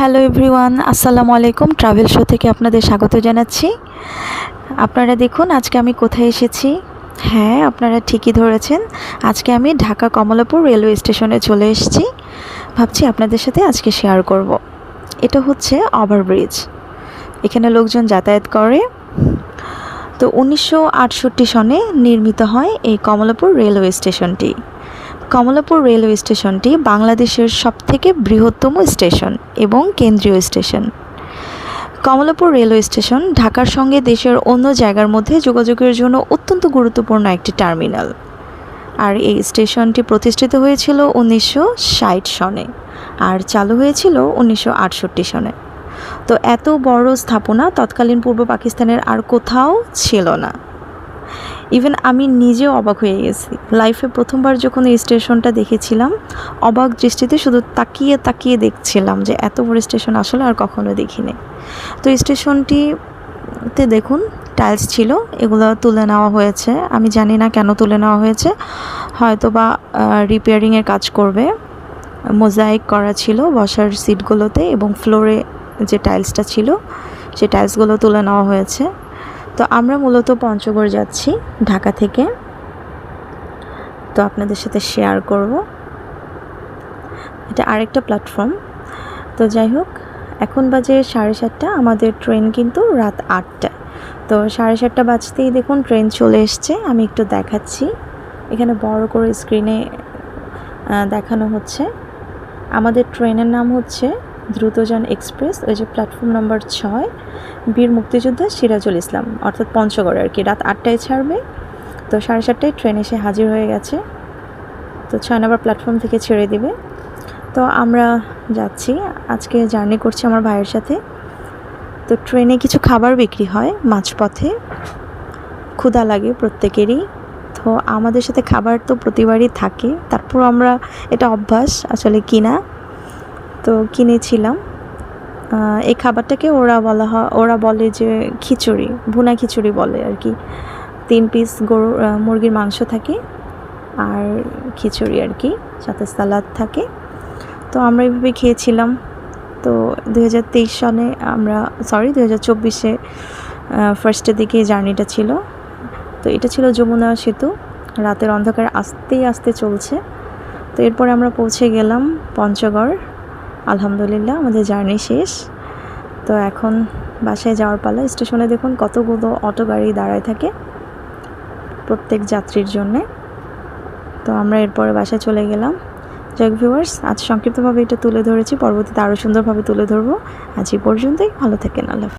Hello everyone, আসসালামু আলাইকুম। Travel show থেকে আপনাদের স্বাগত জানাচ্ছি। আপনারা দেখুন আজকে আমি কোথায় এসেছি। হ্যাঁ, আপনারা ঠিকই ধরেছেন, আজকে আমি ঢাকা কমলাপুর রেলওয়ে স্টেশনে চলে এসেছি। ভাবছি আপনাদের সাথে আজকে শেয়ার করব। এটা হচ্ছে ওভারব্রিজ, এখানে লোকজন যাতায়াত করে। তো 1968 সনে নির্মিত হয় এই কমলাপুর রেলওয়ে স্টেশনটি। কমলাপুর রেলওয়ে স্টেশনটি বাংলাদেশের সবথেকে বৃহত্তম স্টেশন এবং কেন্দ্রীয় স্টেশন। কমলাপুর রেলওয়ে স্টেশন ঢাকার সঙ্গে দেশের অন্য জায়গার মধ্যে যোগাযোগের জন্য অত্যন্ত গুরুত্বপূর্ণ একটি টার্মিনাল। আর এই স্টেশনটি প্রতিষ্ঠিত হয়েছিল 1960 সনে আর চালু হয়েছিল 1968 সনে। তো এত বড় স্থাপনা তৎকালীন পূর্ব পাকিস্তানের আর কোথাও ছিল না। ইভেন আমি নিজেও অবাক হয়ে গেছি। লাইফে প্রথমবার যখন এই স্টেশনটা দেখেছিলাম, অবাক দৃষ্টিতে শুধু তাকিয়ে তাকিয়ে দেখছিলাম যে এত বড় স্টেশন আসলে আর কখনো দেখিনি। তো স্টেশনটিতে দেখুন টাইলস ছিল, এগুলো তুলে নেওয়া হয়েছে। আমি জানি না কেন তুলে নেওয়া হয়েছে, হয়তো বা রিপেয়ারিংয়ের কাজ করবে। মোজাইক করা ছিল বসার সিটগুলোতে এবং ফ্লোরে যে টাইলসটা ছিল সেই টাইলসগুলো তুলে নেওয়া হয়েছে। তো আমরা মূলত পঞ্চগড় যাচ্ছি ঢাকা থেকে, তো আপনাদের সাথে শেয়ার করব। এটা আরেকটা প্ল্যাটফর্ম। তো যাই হোক, এখন বাজে 7:30, আমাদের ট্রেন কিন্তু রাত 8টায়। তো 7:30 বাজতেই দেখুন ট্রেন চলে এসছে। আমি একটু দেখাচ্ছি, এখানে বড় করে স্ক্রিনে দেখানো হচ্ছে। আমাদের ট্রেনের নাম হচ্ছে দ্রুতযান এক্সপ্রেস। ওই যে প্ল্যাটফর্ম নাম্বার 6, বীর মুক্তিযোদ্ধা সিরাজুল ইসলাম, অর্থাৎ পঞ্চগড় আর কি। রাত 8টায় ছাড়বে, তো 7:30টায় ট্রেন এসে হাজির হয়ে গেছে। তো 6 নম্বর প্ল্যাটফর্ম থেকে ছেড়ে দিবে। তো আমরা যাচ্ছি, আজকে জার্নি করছি আমার ভাইয়ের সাথে। তো ট্রেনে কিছু খাবার বিক্রি হয় মাঝপথে, ক্ষুধা লাগে প্রত্যেকেরই। তো আমাদের সাথে খাবার তো প্রতিবারই থাকে, তারপর আমরা এটা অভ্যাস আসলে কিনা, তো কিনেছিলাম। এই খাবারটাকে ওরা বলে যে খিচুড়ি, ভুনা খিচুড়ি বলে আর কি। 3 পিস মুরগির মাংস থাকে আর খিচুড়ি আর কি, সাথে সালাদ থাকে। তো আমরা এইভাবে খেয়েছিলাম। তো 2024-এ ফার্স্টের দিকে জার্নিটা ছিল। তো এটা ছিল যমুনা সেতু, রাতের অন্ধকার আস্তে আস্তে চলছে। তো এরপরে আমরা পৌঁছে গেলাম পঞ্চগড়। আলহামদুলিল্লাহ আমাদের জার্নি শেষ। তো এখন বাসায় যাওয়ার পালা। স্টেশনে দেখুন কতগুলো অটো গাড়ি দাঁড়ায় থাকে প্রত্যেক যাত্রীর জন্যে। তো আমরা এরপরে বাসায় চলে গেলাম। যাই হোক ভিউয়ার্স, আজ সংক্ষিপ্তভাবে এটা তুলে ধরেছি, পরবর্তীতে আরও সুন্দরভাবে তুলে ধরবো। আজ এই পর্যন্তই, ভালো থাকেন, আল্লাহ।